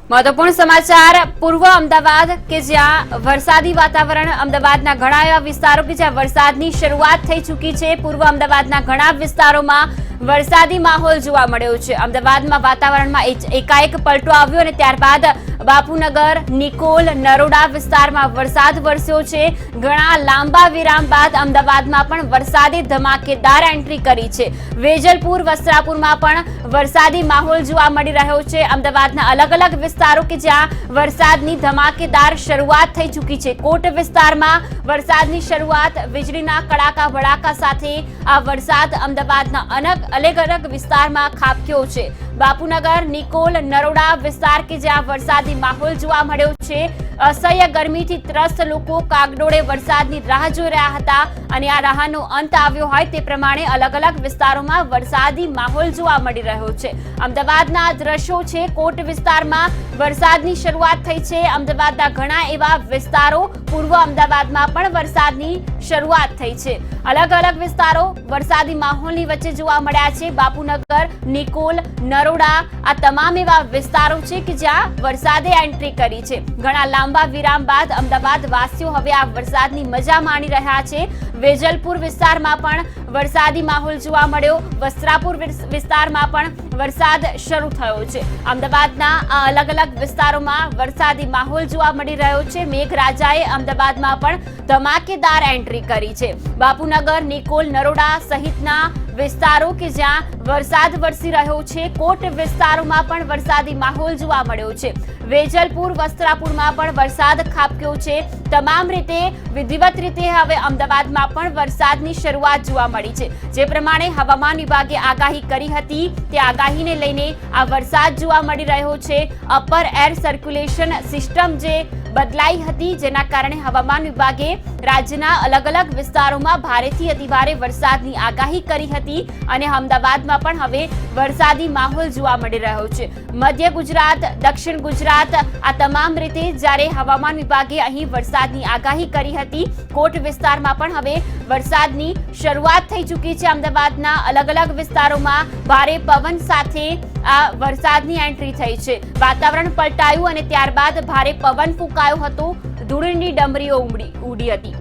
महत्वपूर्ण समाचार पूर्व अमदावाद के ज्यां वरसादी वातावरण अमदावादना घणा एवा विस्तारो के ज्यां वरसादनी शरूआत थई चूकी छे। पूर्व अमदावादना घणा विस्तारोमां वरसादी माहोल जोवा मळ्यो छे। अमदावादमां वातावरणमां एकाएक पलटो આવ્યો અને ત્યારબાદ બાપુનગર, નિકોલ, નરોડા વિસ્તારમાં વરસાદ વરસ્યો છે। ઘણા લાંબા વિરામ બાદ અમદાવાદમાં પણ વરસાદી ધમાકેદાર એન્ટ્રી કરી છે। વેજલપુર, વસ્ત્રાપુરમાં પણ વરસાદી માહોલ જોવા મળી રહ્યો છે। અમદાવાદના અલગ અલગ વિસ્તારો કે જ્યાં વરસાદની ધમાકેદાર શરૂઆત થઈ ચૂકી છે। કોટ વિસ્તારમાં વરસાદની શરૂઆત વીજળીના કડાકા ભડાકા સાથે આ વરસાદ અમદાવાદના અલગ અલગ વિસ્તારમાં ખાબક્યો છે। બાપુનગર, નિકોલ, નરોડા વિસ્તાર કે જ્યાં વરસાદી માહોલ જોવા મળ્યો છે। असह्य गर्मीथी त्रस्त लोको कागडोळे वरसादनी राह जोई रह्या हता અને આ રાહનો અંત આવ્યો હોય તે પ્રમાણે અલગ અલગ વિસ્તારોમાં વરસાદી માહોલ જોવા મળી રહ્યો છે। અમદાવાદના દ્રશ્યો છે। કોટ વિસ્તારમાં વરસાદની શરૂઆત થઈ છે। અમદાવાદના ઘણા એવા વિસ્તારો પૂર્વ અમદાવાદમાં પણ વરસાદની શરૂઆત થઈ છે। અલગ અલગ વિસ્તારો વરસાદી માહોલની વચ્ચે જોવા મળ્યા છે। બાપુનગર, નિકોલ, નરોડા આ તમામ એવા વિસ્તારો છે કે જ્યાં વરસાદે એન્ટ્રી કરી છે। ઘણા લાંબા વિરામ બાદ અમદાવાદ વાસીઓ હવે આ વરસાદની મજા માણી રહ્યા છે। વેજલપુર વિસ્તારમાં પણ વરસાદી માહોલ જોવા મળ્યો। વસ્ત્રાપુર વિસ્તારમાં પણ વરસાદ શરૂ થયો છે। અમદાવાદના આ અલગ અલગ વિસ્તારોમાં વરસાદી માહોલ જોવા મળી રહ્યો છે। મેઘરાજાએ અમદાવાદમાં પણ ધમાકેદાર એન્ટ્રી કરી છે। બાપુનગર, નિકોલ, નરોડા સહિતના વિસ્તારો કે જ્યાં વરસાદ વરસી રહ્યો છે। કોટ વિસ્તારોમાં પણ વરસાદી માહોલ જોવા મળ્યો છે। વેજલપુર, વસ્ત્રાપુરમાં પણ વરસાદ ખાબક્યો છે। તમામ રીતે વિધિવત રીતે હવે અમદાવાદમાં પણ વરસાદની શરૂઆત જોવા મળી છે। જે પ્રમાણે હવામાન વિભાગે આગાહી કરી હતી તે આગાહીને લઈને આ વરસાદ જોવા મળી રહ્યો છે। અપર એર સર્ક્યુલેશન સિસ્ટમ જે બદલાઈ હતી જેના કારણે હવામાન વિભાગે રાજ્યના અલગ અલગ વિસ્તારોમાં ભારેથી અતિભારે વરસાદની આગાહી કરી હતી અને અમદાવાદમાં પણ હવે વરસાદી માહોલ જોવા મળી રહ્યો છે। મધ્ય ગુજરાત, દક્ષિણ ગુજરાત આ તમામ રીતે જ્યારે હવામાન વિભાગે અહીં વરસાદની આગાહી કરી હતી કોટ વિસ્તારમાં પણ હવે વરસાદની શરૂઆત થઈ ચૂકી છે। અમદાવાદના અલગ અલગ વિસ્તારોમાં ભારે પવન સાથે આ વરસાદની એન્ટ્રી થઈ છે। વાતાવરણ પલટાયું અને ત્યારબાદ ભારે પવન ફૂંકાયો હતો। ધૂળની ડમરીઓ ઉડી હતી।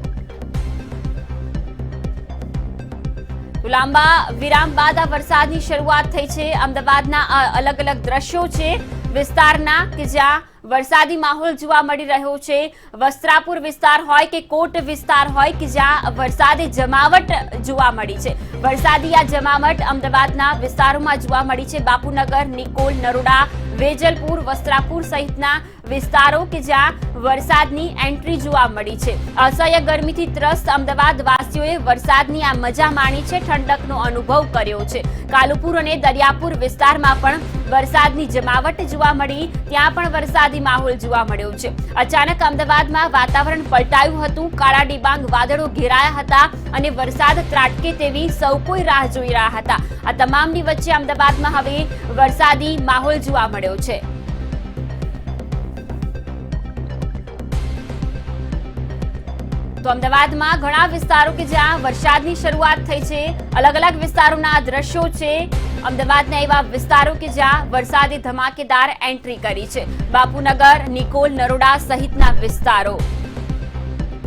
લાંબા વિરામ બાદ આ વરસાદની શરૂઆત થઈ છે। અમદાવાદના અલગ અલગ દ્રશ્યો છે વિસ્તારના કે જ્યાં વરસાદી માહોલ જોવા મળી રહ્યો છે। વસ્ત્રાપુર વિસ્તાર હોય કે કોટ વિસ્તાર હોય કે જ્યાં વરસાદી જમાવટ જોવા મળી છે। વરસાદી આ જમાવટ અમદાવાદના વિસ્તારોમાં જોવા મળી છે। બાપુનગર, નિકોલ, નરોડા, વેજલપુર, વસ્ત્રાપુર સહિતના વિસ્તારો કે જ્યાં વરસાદની એન્ટ્રી જોવા મળી છે। અસહ્ય ગરમીથી ત્રસ્ત અમદાવાદ વાસીઓએ વરસાદની આ મજા માણી છે। ઠંડકનો અનુભવ કર્યો છે। કાલુપુર અને દરિયાપુર વિસ્તારમાં પણ વરસાદની જમાવટ જોવા મળી। ત્યાં પણ વરસાદી માહોલ જોવા મળ્યો છે। અચાનક અમદાવાદમાં વાતાવરણ પલટાયું હતું। કાળા ડિબાંગ વાદળો ઘેરાયા હતા અને વરસાદ ત્રાટકે તેવી સૌ કોઈ રાહ જોઈ રહ્યા હતા। આ તમામની વચ્ચે અમદાવાદમાં હવે વરસાદી માહોલ જોવા મળ્યો છે। તો અમદાવાદમાં ઘણા વિસ્તારો કે જ્યાં વરસાદની શરૂઆત થઈ છે। અલગ અલગ વિસ્તારોના દ્રશ્યો છે। અમદાવાદના એવા વિસ્તારો કે જ્યાં વરસાદે ધમાકેદાર એન્ટ્રી કરી છે। બાપુનગર, નિકોલ, નરોડા સહિતના વિસ્તારો।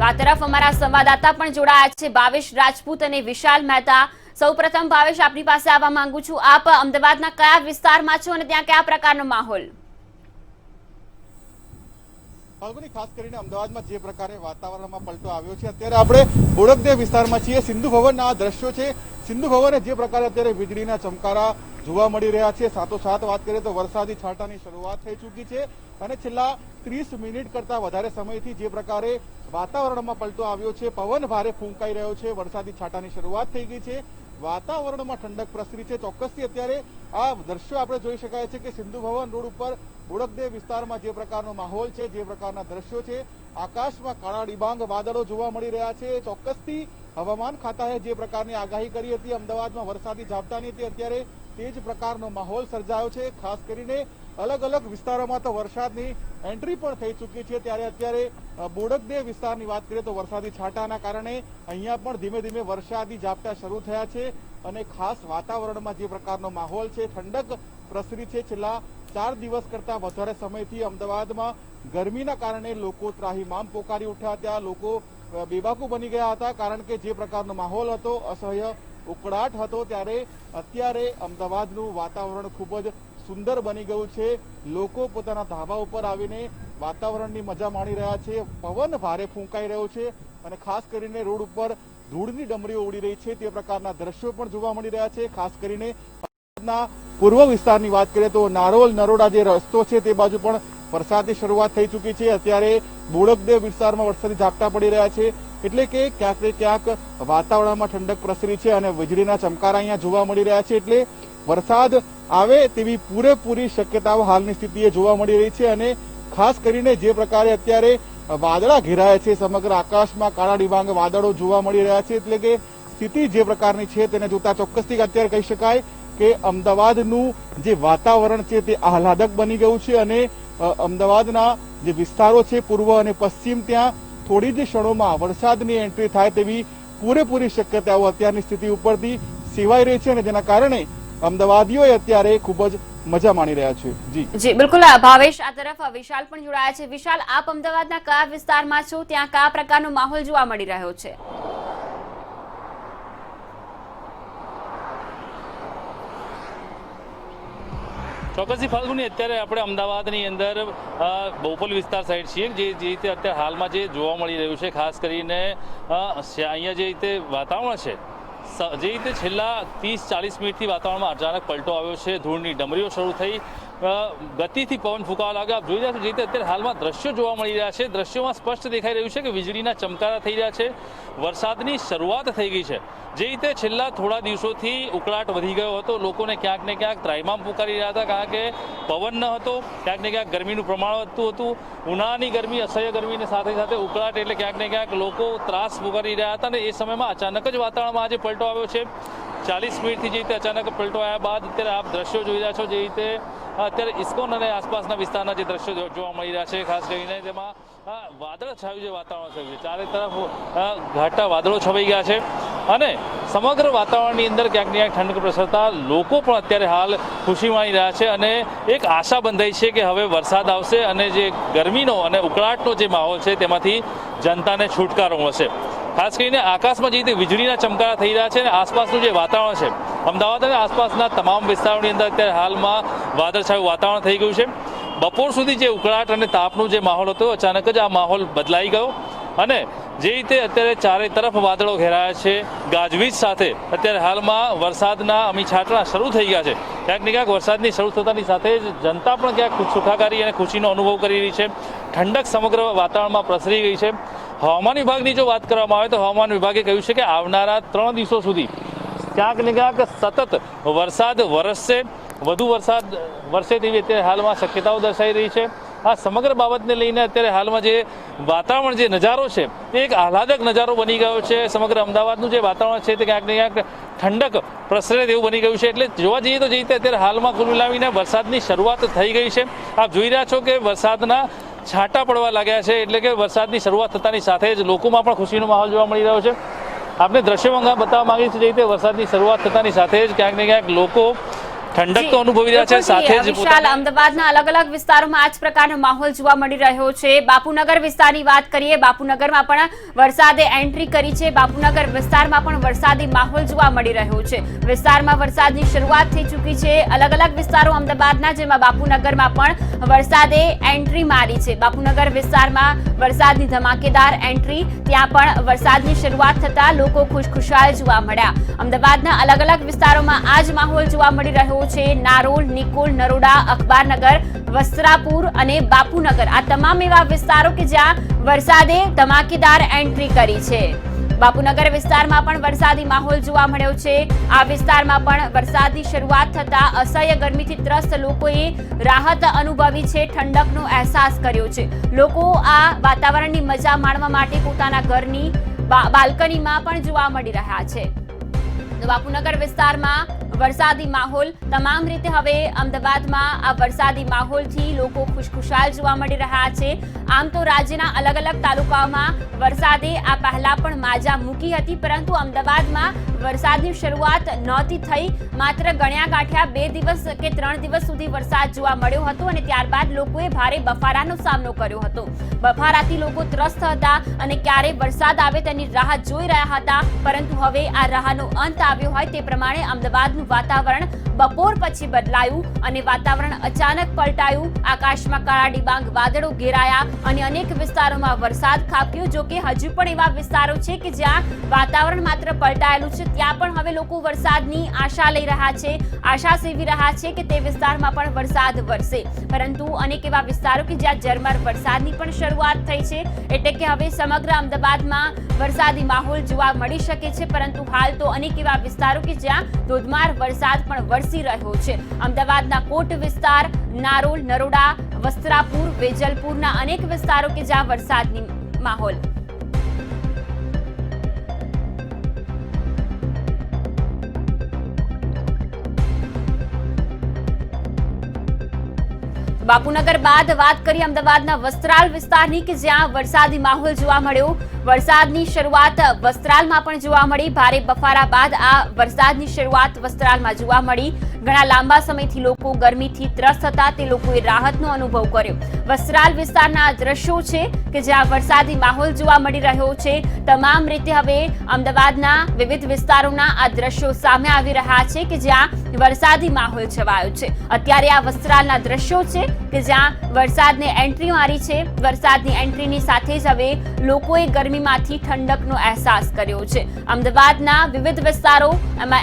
આ તરફ અમારા સંવાદદાતા પણ જોડાયા છે ભાવેશ રાજપૂત અને વિશાલ મહેતા। સૌપ્રથમ ભાવેશ આપની પાસે આવવા માંગુ છું। આપ અમદાવાદના કયા વિસ્તારમાં છો અને ત્યાં કયા પ્રકારનો માહોલ? ખાસ કરીને અમદાવાદમાં જે પ્રકારે વાતાવરણમાં પલટો આવ્યો છે અત્યારે આપણે બોડકદેવ વિસ્તારમાં છીએ। સિંધુ ભવનના આ દ્રશ્યો છે। સિંધુ ભવને જે પ્રકારે અત્યારે વીજળીના ચમકારા જોવા મળી રહ્યા છે સાથોસાથ વાત કરીએ તો વરસાદી છાંટાની શરૂઆત થઈ ચૂકી છે અને છેલ્લા 30 મિનિટ કરતા વધારે સમયથી જે પ્રકારે વાતાવરણમાં પલટો આવ્યો છે પવન ભારે ફૂંકાઈ રહ્યો છે વરસાદી છાંટાની શરૂઆત થઈ ગઈ છે। વાતાવરણમાં ઠંડક પ્રસરી છે। ચોક્કસથી અત્યારે આ દ્રશ્યો આપણે જોઈ શકાય છે કે સિંધુ ભવન રોડ ઉપર બોડકદેવ વિસ્તારમાં જે પ્રકારનો માહોલ છે જે પ્રકારના દ્રશ્યો છે આકાશમાં કાળા ડિબાંગ વાદળો જોવા મળી રહ્યા છે। ચોક્કસથી હવામાન ખાતાએ જે પ્રકારની આગાહી કરી હતી અમદાવાદમાં વરસાદી ઝાપટાની તે અત્યારે તે જ પ્રકારનો માહોલ સર્જાયો છે। ખાસ કરીને અલગ અલગ વિસ્તારોમાં તો વરસાદની એન્ટ્રી પણ થઈ ચૂકી છે ત્યારે અત્યારે બોડકદેવ વિસ્તારની વાત કરીએ તો વરસાદી છાંટાના કારણે અહીંયા પણ ધીમે ધીમે વરસાદી ઝાપટા શરૂ થયા છે અને ખાસ વાતાવરણમાં જે પ્રકારનો માહોલ છે ઠંડક પ્રસરી છે। છેલ્લા 4 દિવસ કરતા વધારે સમયથી અમદાવાદમાં ગરમીના કારણે લોકો ત્રાહિમામ પોકારી ઉઠ્યા હતા, લોકો બેબાકુ બની ગયા હતા, કારણ કે જે પ્રકારનો માહોલ હતો, અસહ્ય ઉકળાટ હતો, ત્યારે અત્યારે અમદાવાદનું વાતાવરણ ખૂબ જ સુંદર બની ગયું છે. લોકો પોતાના ધાબા ઉપર આવીને વાતાવરણની મજા માણી રહ્યા છે. પવન ભારે ફૂંકાઈ રહ્યો છે અને ખાસ કરીને રોડ ઉપર ધૂળની ડમરીઓ ઉડી રહી છે, તે પ્રકારના દ્રશ્યો પણ જોવા મળી રહ્યા છે. ખાસ કરીને પૂર્વ વિસ્તારની વાત કરીએ તો નારોલ નરોડા જે રસ્તો છે તે બાજુ પણ વરસાદની શરૂઆત થઈ ચૂકી છે. અત્યારે બોડકદેવ વિસ્તારમાં વરસાદી ઝાપટા પડી રહ્યા છે, એટલે કે ક્યાંક ને ક્યાંક વાતાવરણમાં ઠંડક પ્રસરી છે અને વીજળીના ચમકારા અહીંયા જોવા મળી રહ્યા છે. એટલે વરસાદ આવે તેવી પૂરેપૂરી શક્યતાઓ હાલની સ્થિતિએ જોવા મળી રહી છે. અને ખાસ કરીને જે પ્રકારે અત્યારે વાદળા ઘેરાયા છે, સમગ્ર આકાશમાં કાળા ડિબાંગ વાદળો જોવા મળી રહ્યા છે, એટલે કે સ્થિતિ જે પ્રકારની છે તેને જોતા ચોક્કસથી અત્યારે કહી શકાય કે અમદાવાદનું જે વાતાવરણ છે તે આહલાદક બની ગયું છે. અને અમદાવાદના જે વિસ્તારો છે પૂર્વ અને પશ્ચિમ, ત્યાં થોડી જ ક્ષણોમાં વરસાદની એન્ટ્રી થાય તેવી પૂરેપૂરી શક્યતાઓ અત્યારની સ્થિતિ ઉપરથી સેવાઈ રહી છે અને જેના કારણે અમદાવાદીઓએ અત્યારે ખૂબ જ મજા માણી રહ્યા છે. જી બિલકુલ ભાવેશ, આ તરફ વિશાલ પણ જોડાયા છે. વિશાલ, આપ અમદાવાદના કયા વિસ્તારમાં છો, ત્યાં કયા પ્રકારનો માહોલ જોવા મળી રહ્યો છે? ચોક્કસથી ફાલ્ગુની, અત્યારે આપણે અમદાવાદની અંદર બોપલ વિસ્તાર સાઈડ છીએ, જે રીતે અત્યારે હાલમાં જે જોવા મળી રહ્યું છે, ખાસ કરીને અહીંયા જે રીતે વાતાવરણ છે, જે રીતે છેલ્લા 30-40 મિનિટથી વાતાવરણમાં અચાનક પલટો આવ્યો છે, ધૂળની ડમરીઓ શરૂ થઈ, ગતિથી પવન ફૂંકાવા લાગ્યા. આપ જોઈ રહ્યા છો જે રીતે અત્યારે હાલમાં દ્રશ્યો જોવા મળી રહ્યા છે, દ્રશ્યોમાં સ્પષ્ટ દેખાઈ રહ્યું છે કે વીજળીના ચમકારા થઈ રહ્યા છે, વરસાદની શરૂઆત થઈ ગઈ છે. જે રીતે છેલ્લા થોડા દિવસોથી ઉકળાટ વધી ગયો હતો, લોકોને ક્યાંક ને ક્યાંક ત્રાહિમામ પુકારી રહ્યા હતા, કારણ કે પવન ન હતો, ક્યાંક ને ક્યાંક ગરમીનું પ્રમાણ વધતું હતું, ઉનાળાની ગરમી, અસહ્ય ગરમીની સાથે સાથે ઉકળાટ એટલે ક્યાંક ને ક્યાંક લોકો ત્રાસ પુકારી રહ્યા હતા. અને એ સમયમાં અચાનક જ વાતાવરણમાં આજે પલટો આવ્યો છે. 40 મિનિટથી જે રીતે અચાનક પલટો આવ્યા બાદ અત્યારે આપ દ્રશ્યો જોઈ રહ્યા છો, જે રીતે અત્યારે ઇસ્કોન અને આસપાસના વિસ્તારના જે દ્રશ્યો જોવા મળી રહ્યા છે, ખાસ કરીને જેમાં વાદળ છાયું જે વાતાવરણ થયું છે, ચારે તરફ ઘાટા વાદળો છવાઈ ગયા છે અને સમગ્ર વાતાવરણની અંદર ક્યાંક ને ક્યાંક ઠંડક પ્રસરતા લોકો પણ અત્યારે હાલ ખુશી માણી રહ્યા છે અને એક આશા બંધાઈ છે કે હવે વરસાદ આવશે અને જે ગરમીનો અને ઉકળાટનો જે માહોલ છે તેમાંથી જનતાને છુટકારો મળશે. ખાસ કરીને આકાશમાં જે રીતે વીજળીના ચમકારા થઈ રહ્યા છે અને આસપાસનું જે વાતાવરણ છે, અમદાવાદ અને આસપાસના તમામ વિસ્તારોની અંદર અત્યારે હાલમાં વાદળછાયું વાતાવરણ થઈ ગયું છે. બપોર સુધી જે ઉકળાટ અને તાપનો જે માહોલ હતો, અચાનક જ આ માહોલ બદલાઈ ગયો અને જે રીતે અત્યારે ચારે તરફ વાદળો ઘેરાયા છે, ગાજવીજ સાથે અત્યારે હાલમાં વરસાદના અમી છાંટણા શરૂ થઈ ગયા છે. ક્યાંક ને ક્યાંક વરસાદની શરૂ થતાની સાથે જ જનતા પણ ક્યાંક સુખાકારી અને ખુશીનો અનુભવ કરી રહી છે. ઠંડક સમગ્ર વાતાવરણમાં પ્રસરી ગઈ છે. હવામાન વિભાગની જો વાત કરવામાં આવે તો હવામાન વિભાગે કહ્યું છે કે આવનારા 3 દિવસો સુધી ક્યાંક ને ક્યાંક સતત વરસાદ વરસશે, વધુ વરસાદ વરસે તેવી અત્યારે હાલમાં શક્યતાઓ દર્શાઈ રહી છે. આ સમગ્ર બાબતને લઈને અત્યારે હાલમાં જે વાતાવરણ, જે નજારો છે, તે એક આહલાદક નજારો બની ગયો છે. સમગ્ર અમદાવાદનું જે વાતાવરણ છે તે ક્યાંક ને ક્યાંક ઠંડક પ્રસરે તેવું બની ગયું છે. એટલે જોવા જઈએ તો જે રીતે અત્યારે હાલમાં કુલ મિલાવીને વરસાદની શરૂઆત થઈ ગઈ છે. આપ જોઈ રહ્યા છો કે વરસાદના છાંટા પડવા લાગ્યા છે, એટલે કે વરસાદની શરૂઆત થતાની સાથે જ લોકોમાં પણ ખુશીનો માહોલ જોવા મળી રહ્યો છે. આપણે દ્રશ્યોમાં બતાવવા માંગીએ છીએ જે રીતે વરસાદની શરૂઆત થતાની સાથે જ ક્યાંક ને ક્યાંક લોકો ઠંડક તો અનુભવી રહ્યા છે, સાથે જ વિશાલ, અમદાવાદના અલગ અલગ વિસ્તારોમાં આ જ પ્રકારનો માહોલ જોવા મળી રહ્યો છે. બાપુનગર વિસ્તારની વાત કરીએ, બાપુનગરમાં પણ વરસાદે એન્ટ્રી કરી છે. બાપુનગર વિસ્તારમાં પણ વરસાદી માહોલ જોવા મળી રહ્યો છે. વિસ્તારમાં વરસાદની શરૂઆત થઈ ચૂકી છે. અલગ અલગ વિસ્તારો અમદાવાદના, જેમાં બાપુનગરમાં પણ વરસાદે એન્ટ્રી મારી છે. બાપુનગર વિસ્તારમાં વરસાદની ધમાકેદાર એન્ટ્રી, ત્યાં પણ વરસાદની શરૂઆત થતા લોકો ખુશખુશાલ જોવા મળ્યા. અમદાવાદના અલગ અલગ વિસ્તારોમાં આ જ માહોલ જોવા મળી રહ્યો છે. નારોલ, નિકોલ, નરોડા, અખબારનગર, વસ્ત્રાપુર અને બાપુનગર, આ તમામ એવા વિસ્તારો કે જ્યાં વરસાદે ધમાકેદાર એન્ટ્રી કરી છે. બાપુનગર વિસ્તારમાં પણ વરસાદી માહોલ જોવા મળ્યો છે. આ વિસ્તારમાં પણ વરસાદની શરૂઆત થતા અસહ્ય ગરમીથી ત્રસ્ત લોકોએ રાહત અનુભવી છે, ઠંડકનો અહેસાસ કર્યો છે. લોકો આ વાતાવરણની મજા માણવા માટે પોતાના ઘરની બાલ્કનીમાં પણ જોવા મળી રહ્યા છે. બાપુનગર વિસ્તારમાં વરસાદી માહોલ તમામ રીતે હવે અમદાવાદમાં આ વરસાદી માહોલથી લોકો ખુશખુશાલ જોવા મળી રહ્યા છે. આમ તો રાજ્યના અલગ અલગ તાલુકાઓમાં વરસાદે આ પહેલા પણ માજા મૂકી હતી, પરંતુ અમદાવાદમાં વરસાદની શરૂઆત નહોતી થઈ. માત્ર ગણ્યા ગાંઠ્યા 2 દિવસ કે 3 દિવસ સુધી વરસાદ જોવા મળ્યો હતો અને ત્યારબાદ લોકોએ ભારે બફારાનો સામનો કર્યો હતો. બફારાથી લોકો ત્રસ્ત હતા અને ક્યારે વરસાદ આવે તેની રાહ જોઈ રહ્યા હતા, પરંતુ હવે આ રાહનો અંત આવ્યો હોય તે પ્રમાણે અમદાવાદનું વાતાવરણ બપોર પછી બદલાયું અને વાતાવરણ અચાનક પલટાયું. આકાશમાં કાળા ડિબાંગ વાદળો ઘેરાયા અને અનેક વિસ્તારોમાં વરસાદ ખાબક્યો. જો કે હજુ પણ એવા વિસ્તારો છે કે જ્યાં વાતાવરણ માત્ર પલટાયેલું છે, ત્યાં પણ હવે લોકો વરસાદની આશા લઈ રહ્યા છે, આશા સેવી રહ્યા છે કે તે વિસ્તારમાં પણ વરસાદ વરસે. પરંતુ અનેક એવા વિસ્તારો કે જ્યાં ઝરમર વરસાદની પણ શરૂઆત થઈ છે, એટલે કે હવે સમગ્ર અમદાવાદમાં વરસાદી માહોલ જોવા મળી શકે છે. પરંતુ હાલ તો અનેક એવા વિસ્તારો કે જ્યાં ધોધમાર વરસાદ પણ વરસી રહ્યો છે. અમદાવાદના કોટ વિસ્તાર, નારોલ, નરોડા, વસ્ત્રાપુર, વેજલપુરના અનેક વિસ્તારો કે જ્યાં વરસાદની માહોલ. બાપુનગર બાદ વાત કરીએ અમદાવાદના વસ્ત્રાલ વિસ્તારની કે જ્યાં વરસાદી માહોલ જોવા મળ્યો. વરસાદની શરૂઆત વસ્ત્રાલમાં પણ જોવા મળી. ભારે બફારા બાદ આ વરસાદની શરૂઆત વસ્ત્રાલમાં જોવા મળી. ઘણા લાંબા સમયથી લોકો ગરમીથી ત્રસ્ત હતા, તે લોકોએ રાહતનો અનુભવ કર્યો. વસ્ત્રાલ વિસ્તારના દ્રશ્યો છે કે જ્યાં વરસાદી માહોલ જોવા મળી રહ્યો છે. તમામ રીતે હવે અમદાવાદના વિવિધ વિસ્તારોના આ દ્રશ્યો સામે આવી રહ્યા છે કે જ્યાં વરસાદી માહોલ છવાયો છે. અત્યારે આ વસ્ત્રાલના દ્રશ્યો છે કે જ્યાં વરસાદને એન્ટ્રી મારી છે. વરસાદની એન્ટ્રીની સાથે જ હવે લોકોએ ગરમીમાંથી ઠંડકનો અહેસાસ કર્યો છે. અમદાવાદના વિવિધ વિસ્તારો,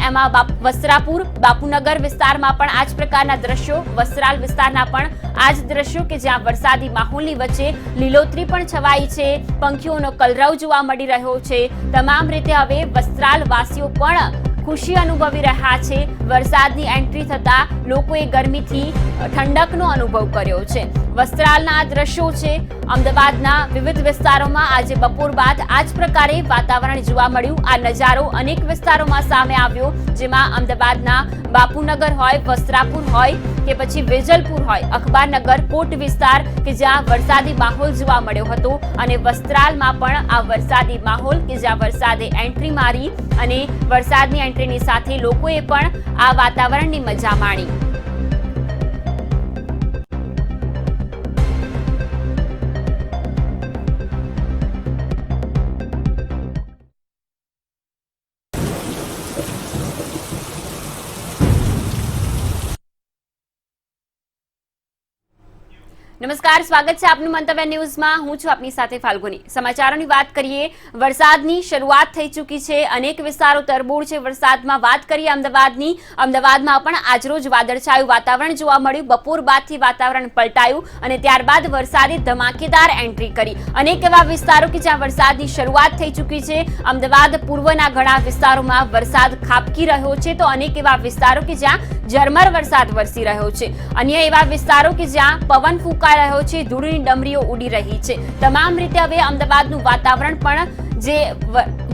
એમાં વસ્ત્રાપુર, બાપુનગર વિસ્તારમાં પણ આ જ પ્રકારના દ્રશ્યો, વસ્ત્રાલ વિસ્તારના પણ આ જ દ્રશ્યો કે જ્યાં વરસાદી માહોલની વચ્ચે લીલોતરી પણ છવાઈ છે, પંખીઓનો કલરવ જોવા મળી રહ્યો છે. તમામ રીતે હવે વસ્ત્રાલ વાસીઓ પણ ખુશી અનુભવી રહ્યા છે. વરસાદની એન્ટ્રી થતા લોકોએ ગરમીથી ઠંડકનો અનુભવ કર્યો છે. વસ્ત્રાલના આ દ્રશ્યો છે. અમદાવાદના વિવિધ વિસ્તારોમાં આજે બપોર બાદ આ જ પ્રકારે વાતાવરણ જોવા મળ્યું. આ નજારો અનેક વિસ્તારોમાં સામે આવ્યો, જેમાં અમદાવાદના બાપુનગર હોય, વસ્ત્રાપુર હોય કે પછી વેજલપુર હોય, અખબારનગર, કોટ વિસ્તાર કે જ્યાં વરસાદી માહોલ જોવા મળ્યો હતો અને વસ્ત્રાલમાં પણ આ વરસાદી માહોલ કે જ્યાં વરસાદે એન્ટ્રી મારી અને વરસાદની એન્ટ્રીની સાથે લોકોએ પણ આ વાતાવરણની મજા માણી. નમસ્કાર, સ્વાગત છે આપનું મંતવ્ય ન્યૂઝમાં. હું છું આપની સાથે ફાલ્ગુની. સમાચારોની વાત કરીએ. વરસાદની શરૂઆત થઈ ચૂકી છે. અનેક વિસ્તારો તરબોળ છે વરસાદમાં. વાત કરીએ અમદાવાદની. અમદાવાદમાં પણ આજરોજ વાદળછાયું વાતાવરણ જોવા મળ્યું. બપોર બાદથી વાતાવરણ પલટાયું અને ત્યારબાદ વરસાદે ધમાકેદાર એન્ટ્રી કરી. અનેક એવા વિસ્તારો કે જ્યાં વરસાદની શરૂઆત થઈ ચૂકી છે. અમદાવાદ પૂર્વના ઘણા વિસ્તારોમાં વરસાદ ખાબકી રહ્યો છે, તો અનેક એવા વિસ્તારો કે જ્યાં ઝરમર વરસાદ વરસી રહ્યો છે. અન્ય એવા વિસ્તારો કે જ્યાં પવન ફૂંકાઈ રહ્યો છે, ધૂળની ડમરીઓ ઉડી રહી છે. તમામ રીતે હવે અમદાવાદનું વાતાવરણ પણ જે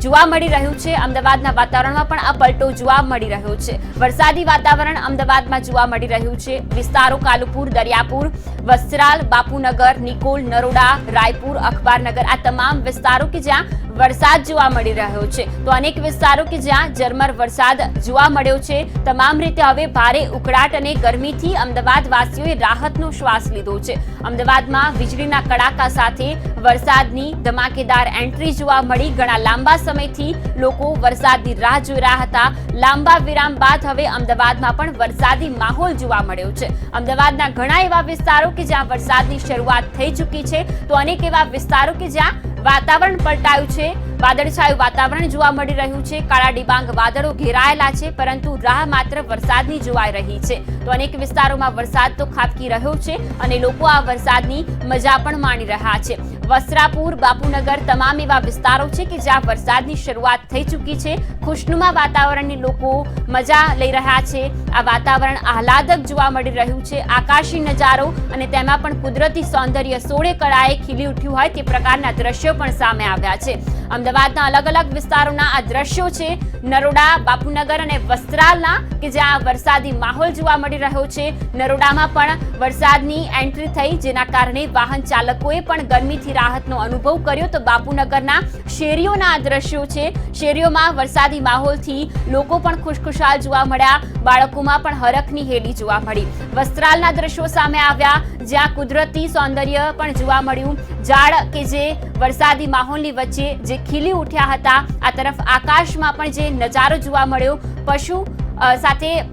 જોવા મળી રહ્યું છે, અમદાવાદના વાતાવરણમાં પણ આ પલટો જોવા મળી રહ્યો છે. વરસાદી વાતાવરણ અમદાવાદમાં જોવા મળી રહ્યું છે. વિસ્તારો કાલુપુર, દરિયાપુર, વસ્ત્રાલ, બાપુનગર, નિકોલ, નરોડા, રાયપુર, અખબારનગર, આ તમામ વિસ્તારો કે જ્યાં વરસાદ જોવા મળી રહ્યો છે, તો અનેક વિસ્તારો કે જ્યાં ઝરમર વરસાદ જોવા મળ્યો છે. તમામ રીતે હવે ભારે ઉકળાટ અને ગરમીથી અમદાવાદ વાસીઓએ રાહતનો શ્વાસ લીધો છે. અમદાવાદમાં વીજળીના કડાકા સાથે વરસાદની ધમાકેદાર એન્ટ્રી જોવા મળી. ઘણા લાંબા સમયથી લોકો વરસાદની રાહ જોઈ રહ્યા હતા. લાંબા વિરામ બાદ હવે અમદાવાદમાં પણ વરસાદી માહોલ જોવા મળ્યો છે. અમદાવાદના ઘણા એવા વિસ્તારો કે જ્યાં વરસાદની શરૂઆત થઈ ચૂકી છે, તો અનેક એવા વિસ્તારો કે જ્યાં વાતાવરણ પલટાયું છે. વાદળછાયું વાતાવરણ જોવા મળી રહ્યું છે. કાળા ડિબાંગ વાદળો ઘેરાયેલા છે, પરંતુ રાહ માત્ર વરસાદની જોવાઈ રહી છે. તો અનેક વિસ્તારોમાં વરસાદ તો ખાબકી રહ્યો છે અને લોકો આ વરસાદની મજા પણ માણી રહ્યા છે. વસ્ત્રાપુર, બાપુનગર તમામ એવા વિસ્તારો છે કે જ્યાં વરસાદની શરૂઆત થઈ ચૂકી છે. ખુશનુમા વાતાવરણની લોકો મજા લઈ રહ્યા છે. આ વાતાવરણ આહલાદક જોવા મળી રહ્યું છે. આકાશી નજારો અને તેમાં પણ કુદરતી સૌંદર્ય સોળે કળાએ ખીલી ઉઠ્યું હોય તે પ્રકારના દ્રશ્યો પણ સામે આવ્યા છે. અમદાવાદ અમદાવાદના અલગ અલગ વિસ્તારોના આ દ્રશ્યો છે, નરોડા, બાપુનગર અને વસ્ત્રાલના, કે જ્યાં વરસાદી માહોલ જોવા મળી રહ્યો છે. નરોડામાં પણ વરસાદની એન્ટ્રી થઈ, જેના કારણે વાહન ચાલકોએ પણ ગરમીથી રાહતનો અનુભવ કર્યો. તો બાપુનગરના શેરીઓના આ દ્રશ્યો છે, શેરીઓમાં વરસાદી માહોલથી લોકો પણ ખુશખુશાલ જોવા મળ્યા, બાળકોમાં પણ હરખની હેડી જોવા મળી. વસ્ત્રાલના દ્રશ્યો સામે આવ્યા, જ્યાં કુદરતી સૌંદર્ય પણ જોવા મળ્યું. ઝાડ કે જે વરસાદી માહોલની વચ્ચે જે ખીલી ઉઠ્યા હતા, આ તરફ આકાશમાં પણ જે નજારો જોવા મળ્યો,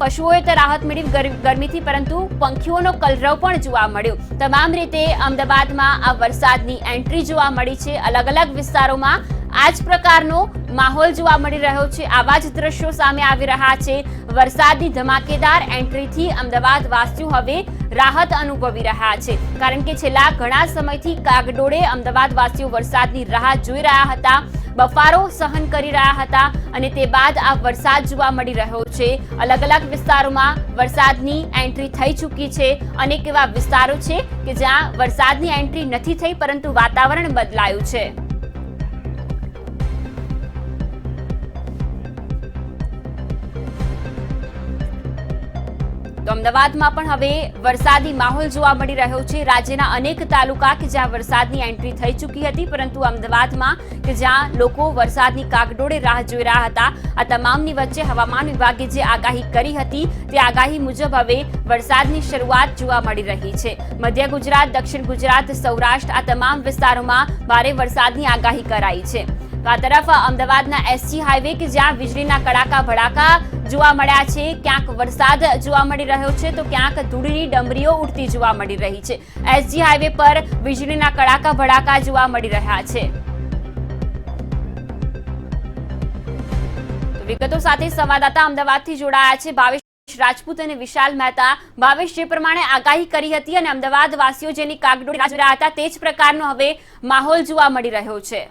પશુઓએ તો રાહત મેળવી ગરમીથી, પરંતુ પંખીઓનો કલરવ પણ જોવા મળ્યો. તમામ રીતે અમદાવાદમાં આ વરસાદની એન્ટ્રી જોવા મળી છે. અલગ અલગ વિસ્તારોમાં આ જ પ્રકારનો માહોલ જોવા મળી રહ્યો છે. આવા જ દ્રશ્યો સામે આવી રહ્યા છે. વરસાદની ધમાકેદાર એન્ટ્રીથી અમદાવાદ વાસીઓ હવે રાહત અનુભવી રહ્યા છે, કારણ કે છેલ્લા ઘણા સમયથી કાગડોળે અમદાવાદ વાસીઓ વરસાદની રાહ જોઈ રહ્યા હતા, બફારો સહન કરી રહ્યા હતા, અને તે બાદ આ વરસાદ જોવા મળી રહ્યો છે. અલગ અલગ વિસ્તારોમાં વરસાદની એન્ટ્રી થઈ ચૂકી છે. અનેક એવા વિસ્તારો છે કે જ્યાં વરસાદની એન્ટ્રી નથી થઈ, પરંતુ વાતાવરણ બદલાયું છે. તો અમદાવાદમાં પણ હવે વરસાદી માહોલ જોવા મળી રહ્યો છે. રાજ્યના અનેક તાલુકા કે જ્યાં વરસાદની એન્ટ્રી થઈ ચૂકી હતી, પરંતુ અમદાવાદમાં કે જ્યાં લોકો વરસાદની કાગડોળે રાહ જોઈ રહ્યા હતા, આ તમામની વચ્ચે હવામાન વિભાગે જે આગાહી કરી હતી, તે આગાહી મુજબ હવે વરસાદની શરૂઆત જોવા મળી રહી છે. મધ્ય ગુજરાત, દક્ષિણ ગુજરાત, સૌરાષ્ટ્ર, આ તમામ વિસ્તારોમાં ભારે વરસાદની આગાહી કરાઈ છે. તો આ તરફ અમદાવાદના એસજી હાઈવે કે જ્યાં વીજળીના કડાકા ભડાકા જોવા મળ્યા છે, ક્યાંક વરસાદ જોવા મળી રહ્યો છે, તો ક્યાંક ધૂળની ડમરીઓ ઉડતી જોવા મળી રહી છે. એસજી હાઈવે પર વીજળીના કડાકા ભડાકા જોવા મળી રહ્યા છે. વિગતો સાથે સંવાદદાતા અમદાવાદથી જોડાયા છે ભાવેશ રાજપૂત અને વિશાલ મહેતા. ભાવેશ, જે પ્રમાણે આગાહી કરી હતી અને અમદાવાદ વાસીઓ જેની કાગડોળ રાહ જોઈ રહ્યા હતા, તે જ પ્રકારનો હવે માહોલ જોવા મળી રહ્યો છે.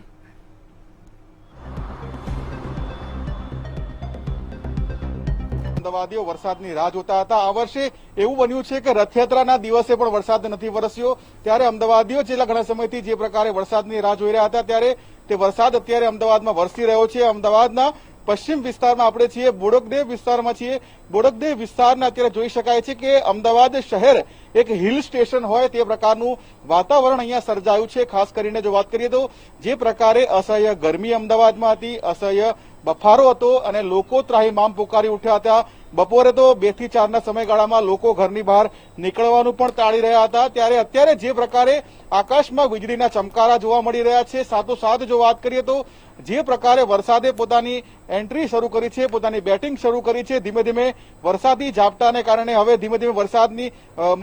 અમદાવાદીઓ વરસાદની રાહ જોતા હતા. આ વર્ષે એવું બન્યું છે કે રથયાત્રાના દિવસે પણ વરસાદ નથી વરસ્યો, ત્યારે અમદાવાદીઓ છેલ્લા ઘણા સમયથી જે પ્રકારે વરસાદની રાહ જોઈ રહ્યા હતા, ત્યારે તે વરસાદ અત્યારે અમદાવાદમાં વરસી રહ્યો છે. અમદાવાદના પશ્ચિમ વિસ્તારમાં આપણે છીએ, બોડકદેવ વિસ્તારમાં છીએ. બોડકદેવ વિસ્તારના અત્યારે જોઈ શકાય છે કે અમદાવાદ શહેર એક હિલ સ્ટેશન હોય તે પ્રકારનું વાતાવરણ અહીંયા સર્જાયું છે. ખાસ કરીને જો વાત કરીએ તો જે પ્રકારે અસહ્ય ગરમી અમદાવાદમાં હતી, અસહ્ય બફારો હતો અને લોકો ત્રાહિમામ પોકારી ઉઠ્યા હતા. બપોરે તો 2 થી 4ના સમયગાળામાં લોકો ઘરની બહાર નીકળવાનું પણ ટાળી રહ્યા હતા. ત્યારે અત્યારે જે પ્રકારે આકાશમાં વીજળીના ચમકારા જોવા મળી રહ્યા છે, સાથોસાથ જો વાત કરીએ તો જે પ્રકારે વરસાદે પોતાની એન્ટ્રી શરૂ કરી છે, પોતાની બેટિંગ શરૂ કરી છે, ધીમે ધીમે વરસાદી ઝાપટાને કારણે હવે ધીમે ધીમે વરસાદની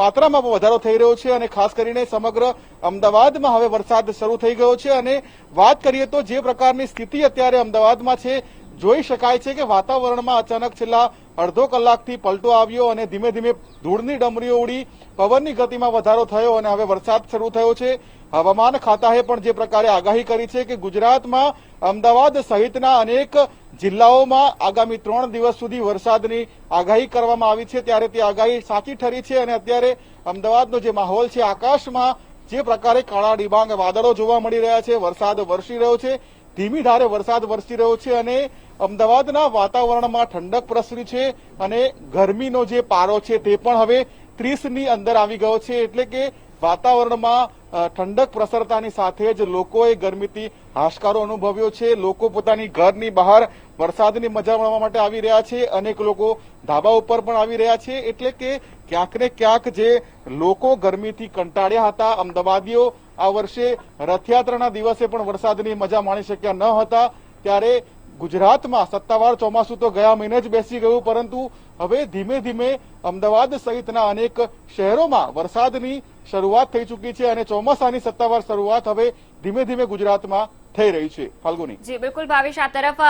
માત્રામાં પણ વધારો થઈ રહ્યો છે, અને ખાસ કરીને સમગ્ર અમદાવાદમાં હવે વરસાદ શરૂ થઈ ગયો છે. અને વાત કરીએ તો જે પ્રકારની સ્થિતિ અત્યારે અમદાવાદમાં છે, જોઈ શકાય છે કે વાતાવરણમાં અચાનક છેલ્લા અડધો કલાકથી પલટો આવ્યો અને ધીમે ધીમે ધૂળની ડમરીઓ ઉડી, પવનની ગતિમાં વધારો થયો અને હવે વરસાદ શરૂ થયો છે. હવામાન ખાતાએ પણ જે પ્રકારે આગાહી કરી છે કે ગુજરાતમાં અમદાવાદ સહિતના અનેક જિલ્લાઓમાં આગામી 3 દિવસ સુધી વરસાદની આગાહી કરવામાં આવી છે, ત્યારે તે આગાહી સાચી ઠરી છે. અને અત્યારે અમદાવાદનો જે માહોલ છે, આકાશમાં જે પ્રકારે કાળા ડિબાંગ વાદળો જોવા મળી રહ્યા છે, વરસાદ વરસી રહ્યો છે, ધીમી ધારે વરસાદ વરસી રહ્યો છે, અને અમદાવાદના વાતાવરણમાં ઠંડક પ્રસરી છે અને ગરમીનો જે પારો છે તે પણ હવે 30ની અંદર આવી ગયો છે. એટલે કે વાતાવરણમાં ઠંડક પ્રસરતાની સાથે જ લોકોએ ગરમીથી હાશકારો અનુભવ્યો છે. લોકો પોતાની ઘરની બહાર વરસાદની મજા માણવા માટે આવી રહ્યા છે. અનેક લોકો ધાબા ઉપર પણ આવી રહ્યા છે. એટલે કે ક્યાંક ને ક્યાંક જે લોકો ગરમીથી કંટાળ્યા હતા, અમદાવાદીઓ આ વર્ષે રથયાત્રાના દિવસે પણ વરસાદની મજા માણી શક્યા ન હતા, ત્યારે ગુજરાતમાં સત્તાવાર ચોમાસું તો ગયા મહિને જ બેસી ગયું, પરંતુ હવે ધીમે ધીમે અમદાવાદ સહિતના અનેક શહેરોમાં વરસાદની શરૂઆત થઈ ચૂકી છે અને ચોમાસાની સત્તાવાર શરૂઆત હવે ધીમે ધીમે ગુજરાતમાં થઈ રહી છે. ફાલ્ગુની. જી બિલકુલ ભાવેશ, આ તરફ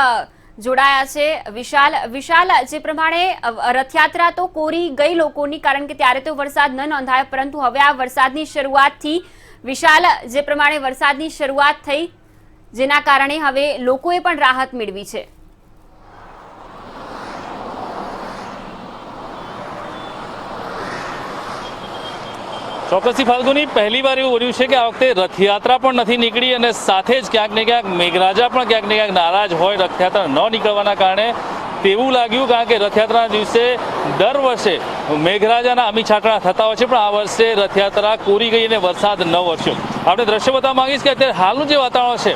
જોડાયા છે વિશાલ. જે પ્રમાણે રથયાત્રા તો કોરી ગઈ લોકોની, કારણ કે ત્યારે તો વરસાદ ન નોંધાયો, પરંતુ હવે આ વરસાદની શરૂઆતથી વિશાલ, જે પ્રમાણે વરસાદની શરૂઆત થઈ, જેના કારણે હવે લોકોએ પણ રાહત મેળવી છે. ચોક્કસથી ફાલ્ગુની પહેલી વાર એવું બન્યું છે કે આ વખતે રથયાત્રા પણ નથી નીકળી અને સાથે જ ક્યાંક ને ક્યાંક મેઘરાજા પણ ક્યાંક ને ક્યાંક નારાજ હોય રથયાત્રા ન નીકળવાના કારણે તેવું લાગ્યું, કારણ કે રથયાત્રાના દિવસે દર વર્ષે મેઘરાજાના અમી છાંટણા થતા હોય છે, પણ આ વર્ષે રથયાત્રા કોરી ગઈ અને વરસાદ ન વરસ્યો. આપણે દ્રશ્ય બતાવવા માંગીશ કે અત્યારે હાલનું જે વાતાવરણ છે,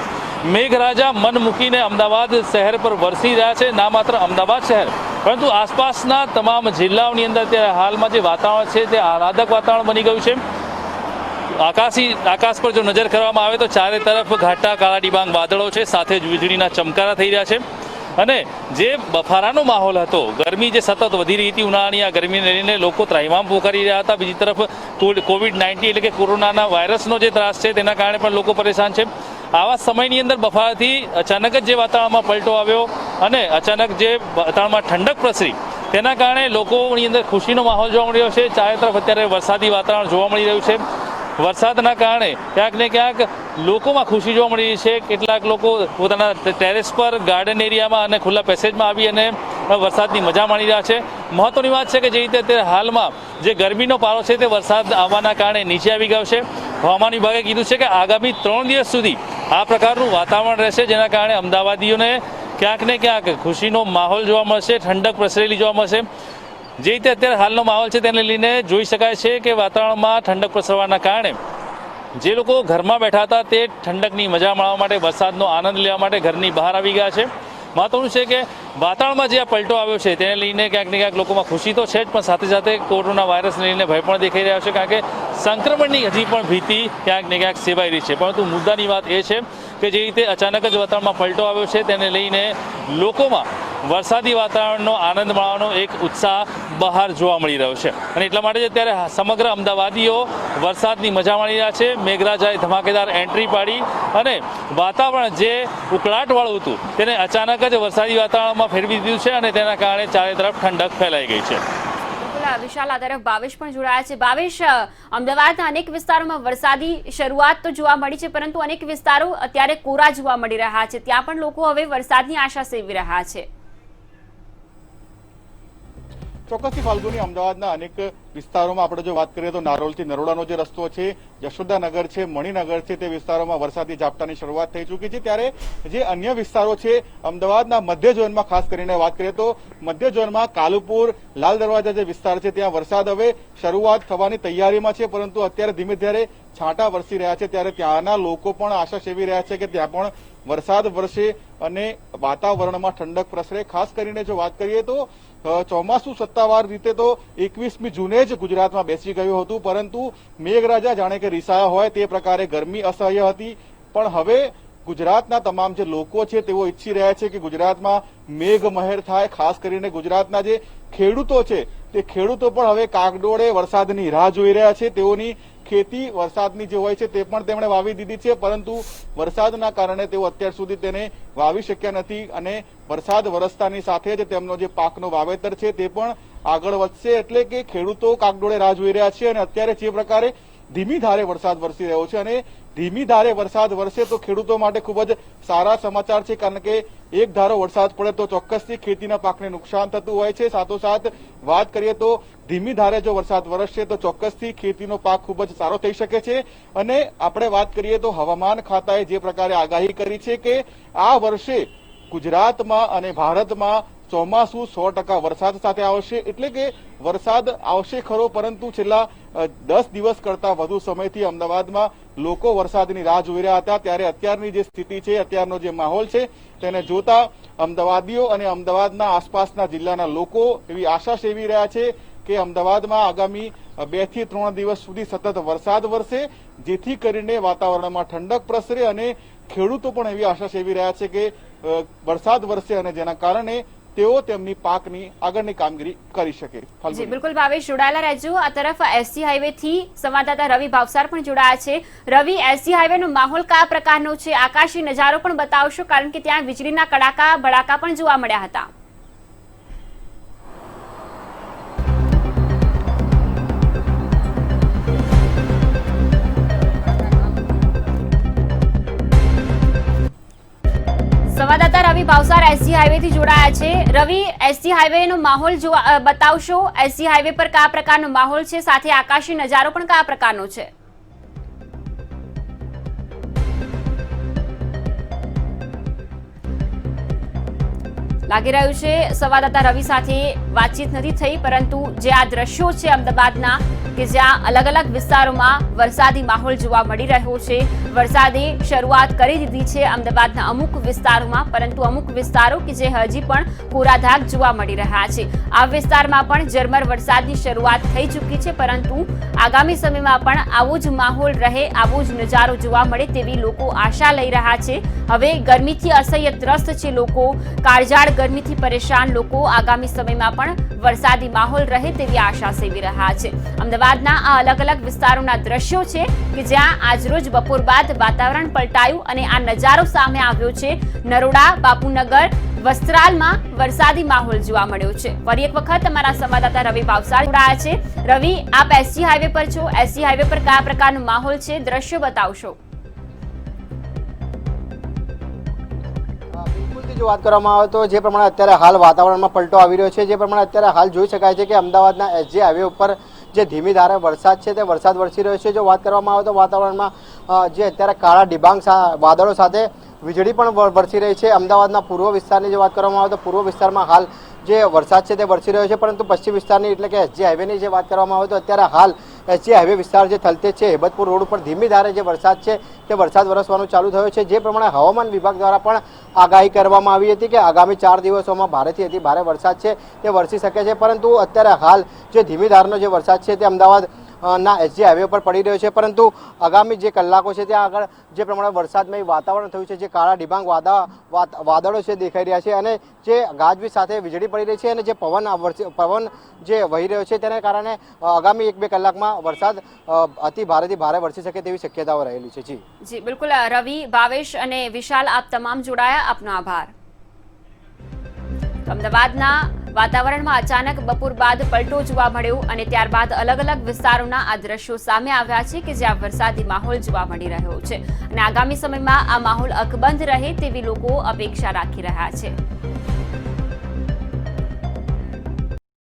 મેઘરાજા મન મૂકીને અમદાવાદ શહેર પર વરસી રહ્યા છે. ના માત્ર અમદાવાદ શહેર પરંતુ આસપાસના તમામ જિલ્લાઓની અંદર અત્યારે હાલમાં જે વાતાવરણ છે તે આહલાદક વાતાવરણ બની ગયું છે. આકાશ પર જો નજર કરવામાં આવે તો ચારે તરફ ઘાટા કાળા ડિબાંગ વાદળો છે, સાથે જ વીજળીના ચમકારા થઈ રહ્યા છે. અને જે બફારાનો માહોલ હતો, ગરમી જે સતત વધી રહી હતી, ઉનાળાની આ ગરમીને લઈને લોકો ત્રાહિમામ પોકારી રહ્યા હતા. બીજી તરફ કોવિડ-19 એટલે કે કોરોનાના વાયરસનો જે ત્રાસ છે તેના કારણે પણ લોકો પરેશાન છે. આવા સમયની અંદર બફારાથી અચાનક જ જે વાતાવરણમાં પલટો આવ્યો અને અચાનક જે વાતાવરણમાં ઠંડક પ્રસરી, તેના કારણે લોકોની અંદર ખુશીનો માહોલ જોવા મળી રહ્યો છે. ચારે તરફ અત્યારે વરસાદી વાતાવરણ જોવા મળી રહ્યું છે. વરસાદના કારણે ક્યાંક ને ક્યાંક લોકોમાં ખુશી જોવા મળી રહી છે. કેટલાક લોકો પોતાના ટેરેસ પર, ગાર્ડન એરિયામાં અને ખુલ્લા પેસેજમાં આવી અને વરસાદની મજા માણી રહ્યા છે. મહત્વની વાત છે કે જે રીતે અત્યારે હાલમાં જે ગરમીનો પારો છે તે વરસાદ આવવાના કારણે નીચે આવી ગયો છે. હવામાન વિભાગે કીધું છે કે આગામી 3 દિવસ સુધી આ પ્રકારનું વાતાવરણ રહેશે, જેના કારણે અમદાવાદીઓને ક્યાંક ને ક્યાંક ખુશીનો માહોલ જોવા મળશે, ઠંડક પ્રસરેલી જોવા મળશે. જે રીતે અત્યારે હાલનો માહોલ છે તેને લઈને જોઈ શકાય છે કે વાતાવરણમાં ઠંડક પ્રસરવાના કારણે જે લોકો ઘરમાં બેઠા હતા તે ઠંડકની મજા માણવા માટે, વરસાદનો આનંદ લેવા માટે ઘરની બહાર આવી ગયા છે. મહત્વનું છે કે વાતાવરણમાં જે આ પલટો આવ્યો છે તેને લઈને ક્યાંક ને ક્યાંક લોકોમાં ખુશી તો છે જ, પણ સાથે સાથે કોરોના વાયરસને લઈને ભય પણ દેખાઈ રહ્યો છે, કારણ કે સંક્રમણની હજી પણ ભીતિ ક્યાંક ને ક્યાંક સેવાઈ રહી છે. પરંતુ મુદ્દાની વાત એ છે કે જે રીતે અચાનક જ વાતાવરણમાં પલટો આવ્યો છે તેને લઈને લોકોમાં વરસાદી વાતાવરણનો આનંદ માણવાનો એક ઉત્સાહ બહાર જોવા મળી રહ્યો છે. અને એટલા માટે જ અત્યારે સમગ્ર અમદાવાદીઓ વરસાદની મજા માણી રહ્યા છે. મેઘરાજાએ ધમાકેદાર એન્ટ્રી પાડી અને વાતાવરણ જે ઉકળાટવાળું હતું તેને અચાનક જ વરસાદી વાતાવરણમાં ફેરવી દીધું છે અને તેના કારણે ચારે તરફ ઠંડક ફેલાઈ ગઈ છે. વિશાલ, આ તરફ ભાવેશ પણ જોડાયા છે. ભાવેશ, અમદાવાદના અનેક વિસ્તારોમાં વરસાદી શરૂઆત તો જોવા મળી છે, પરંતુ અનેક વિસ્તારો અત્યારે કોરા જોવા મળી રહ્યા છે. ત્યાં પણ લોકો હવે વરસાદની આશા સેવી રહ્યા છે. ચોક્કસથી ફાલ્ગુની, અમદાવાદના અનેક વિસ્તારોમાં આપણે જો વાત કરીએ તો નારોલથી નરોડાનો જે રસ્તો છે, યશોદાનગર છે, મણિનગર છે, તે વિસ્તારોમાં વરસાદી ઝાપટાની શરૂઆત થઈ ચૂકી છે. ત્યારે જે અન્ય વિસ્તારો છે અમદાવાદના મધ્ય ઝોનમાં ખાસ કરીને વાત કરીએ તો મધ્ય ઝોનમાં કાલુપુર, લાલ દરવાજા જે વિસ્તાર છે ત્યાં વરસાદ હવે શરૂઆત થવાની તૈયારીમાં છે, પરંતુ અત્યારે ધીમે ધીરે છાંટા વરસી રહ્યા છે. ત્યારે ત્યાંના લોકો પણ આશા સેવી રહ્યા છે કે ત્યાં પણ વરસાદ વરસે અને વાતાવરણમાં ઠંડક પ્રસરે. ખાસ કરીને જો વાત કરીએ તો ચોમાસું સત્તાવાર રીતે તો 21મી જૂને જ ગુજરાતમાં બેસી ગયું હતું, પરંતુ મેઘરાજા જાણે કે રિસાયા હોય તે પ્રકારે ગરમી અસહ્ય હતી. પણ હવે ગુજરાતના તમામ જે લોકો છે તેઓ ઈચ્છી રહ્યા છે કે ગુજરાતમાં મેઘમહેર થાય. ખાસ કરીને ગુજરાતના જે ખેડૂતો છે તે ખેડૂતો પણ હવે કાગડોળે વરસાદની રાહ જોઈ રહ્યા છે. તેઓની ખેતી વરસાદની જે હોય છે તે પણ તેમણે વાવી દીધી છે, પરંતુ વરસાદના કારણે તેઓ અત્યાર સુધી તેને વાવી શક્યા નથી અને વરસાદ વરસતાની સાથે જ તેમનો જે પાકનો વાવેતર છે તે પણ આગળ વધશે. એટલે કે ખેડૂતો કાગડોળે રાહ જોઈ રહ્યા છે અને અત્યારે જે પ્રકારે ધીમી ધારે વરસાદ વરસી રહ્યો છે અને ધીમી ધારે વરસાદ વરસે તો ખેડૂતો માટે ખૂબ જ સારા સમાચાર છે, કારણ કે એક ધારો વરસાદ પડે તો ચોક્કસથી ખેતીના પાકને નુકસાન થતું હોય છે. સાથોસાથ વાત કરીએ તો ધીમી ધારે જો વરસાદ વરસશે તો ચોક્કસથી ખેતીનો પાક ખૂબ જ સારો થઈ શકે છે. અને આપણે વાત કરીએ તો હવામાન ખાતાએ જે પ્રકારે આગાહી કરી છે કે આ વર્ષે ગુજરાતમાં અને ભારતમાં ચોમાસું 100% વરસાદ સાથે આવશે. એટલે કે વરસાદ આવશે ખરો, પરંતુ છેલ્લા 10 દિવસ કરતા વધુ સમયથી અમદાવાદમાં લોકો વરસાદની રાહ જોઈ રહ્યા હતા. ત્યારે અત્યારની જે સ્થિતિ છે, અત્યારનો જે માહોલ છે તેને જોતા અમદાવાદીઓ અને અમદાવાદના આસપાસના જિલ્લાના લોકો એવી આશા સેવી રહ્યા છે કે અમદાવાદમાં આગામી 2 થી 3 દિવસ સુધી સતત વરસાદ વરસે, જેથી કરીને વાતાવરણમાં ઠંડક પ્રસરે અને ખેડૂતો પણ એવી આશા સેવી રહ્યા છે કે વરસાદ વરસે અને જેના કારણે તેઓ તેમની પાકની આગળની કામગીરી કરી શકે. જી બિલકુલ ભાવેશ, જોડાયેલા રહેજો. આ તરફ એસજી હાઈવે થી સંવાદદાતા રવિ ભાવસાર પણ જોડાયા છે. રવિ, એસજી હાઈવે નો માહોલ કયા પ્રકારનો છે? આકાશી નજારો પણ બતાવશો, કારણ કે ત્યાં વીજળીના કડાકા ભડાકા પણ જોવા મળ્યા હતા. સંવાદદાતા રવિ ભાવસાર એસજી હાઈવે થી જોડાયા છે. રવિ, એસજી હાઈવે નો માહોલ બતાવશો. એસજી હાઈવે પર કયા પ્રકારનો માહોલ છે, સાથે આકાશી નજારો પણ કયા પ્રકારનો છે? લાગી રહ્યું છે સંવાદદાતા રવિ સાથે વાતચીત નથી થઈ, પરંતુ જે આ દ્રશ્યો છે અમદાવાદના, કે જ્યાં અલગ અલગ વિસ્તારોમાં વરસાદી માહોલ જોવા મળી રહ્યો છે. વરસાદે શરૂઆત કરી દીધી છે અમદાવાદના અમુક વિસ્તારોમાં, પરંતુ અમુક વિસ્તારો કે જે હજી પણ કોરાધાક જોવા મળી રહ્યા છે. આ વિસ્તારમાં પણ ઝરમર વરસાદની શરૂઆત થઈ ચૂકી છે, પરંતુ આગામી સમયમાં પણ આવો જ માહોલ રહે, આવો જ નજારો જોવા મળે તેવી લોકો આશા લઈ રહ્યા છે. હવે ગરમીથી અસહ્ય ત્રસ્ત છે લોકો, કાળઝાળ ગરમીથી પરેશાન લોકો આગામી સમયમાં પણ વરસાદી માહોલ રહે તેવી આશા સેવી રહ્યા છે. અમદાવાદના આ અલગ અલગ વિસ્તારોના દ્રશ્યો છે કે જ્યાં આજરોજ બપોર બાદ વાતાવરણ પલટાયું અને આ નજારો સામે આવ્યો છે. નરોડા, બાપુનગર, વસ્ત્રાલમાં વરસાદી માહોલ જોવા મળ્યો છે. ફરી એક વખત અમારા સંવાદદાતા રવિ ભાવસાર જોડાયા છે. રવિ, આપ એસજી હાઈવે પર છો. એસજી હાઈવે પર કયા પ્રકારનો માહોલ છે, દ્રશ્યો બતાવશો. જો વાત કરવામાં આવે તો જે પ્રમાણે અત્યારે હાલ વાતાવરણમાં પલટો આવી રહ્યો છે, જે પ્રમાણે અત્યારે હાલ જોઈ શકાય છે કે અમદાવાદના એસજી હાઈવે ઉપર જે ધીમી ધારે વરસાદ છે તે વરસાદ વરસી રહ્યો છે. જો વાત કરવામાં આવે તો વાતાવરણમાં જે અત્યારે કાળા ડિબાંગ વાદળો સાથે વીજળી પણ વરસી રહી છે. અમદાવાદના પૂર્વ વિસ્તારની જો વાત કરવામાં આવે તો પૂર્વ વિસ્તારમાં હાલ જે વરસાદ છે તે વરસી રહ્યો છે, પરંતુ પશ્ચિમ વિસ્તારની એટલે કે એસજી હાઈવેની જે વાત કરવામાં આવે તો અત્યારે હાલ એસજી હાઈવે વિસ્તાર જે થલતેજ છે, હેબતપુર રોડ ઉપર ધીમી ધારે જે વરસાદ છે તે વરસાદ વરસવાનું ચાલુ થયો છે. જે પ્રમાણે હવામાન વિભાગ દ્વારા પણ આગાહી કરવામાં આવી હતી કે આગામી 4 દિવસોમાં ભારેથી અતિ ભારે વરસાદ છે તે વરસી શકે છે, પરંતુ અત્યારે હાલ જે ધીમી ધારનો જે વરસાદ છે તે અમદાવાદ ના એસજી હાઈવે પર પડી રહ્યો છે, પરંતુ આગામી જે કલાકો છે ત્યાં આગળ જે પ્રમાણે વરસાદમય વાતાવરણ થયું છે, જે કાળા ડિબાંગ વાદળો છે દેખાઈ રહ્યા છે, અને જે ગાજવીજ સાથે વીજળી પડી રહી છે, અને જે પવન જે વહી રહ્યો છે તેને કારણે આગામી 1-2 કલાકમાં વરસાદ અતિ ભારેથી ભારે વરસી શકે તેવી શક્યતાઓ રહેલી છે. જી બિલકુલ. રવિ, ભાવેશ અને વિશાલ, આપ તમામ જોડાયા, આપનો આભાર. અમદાવાદના વાતાવરણમાં અચાનક બપોર બાદ પલટો જોવા મળ્યો અને ત્યારબાદ અલગ અલગ વિસ્તારોના આ દ્રશ્યો સામે આવ્યા છે કે જ્યાં વરસાદી માહોલ જોવા મળી રહ્યો છે અને આગામી સમયમાં આ માહોલ અકબંધ રહે તેવી લોકો અપેક્ષા રાખી રહ્યા છે.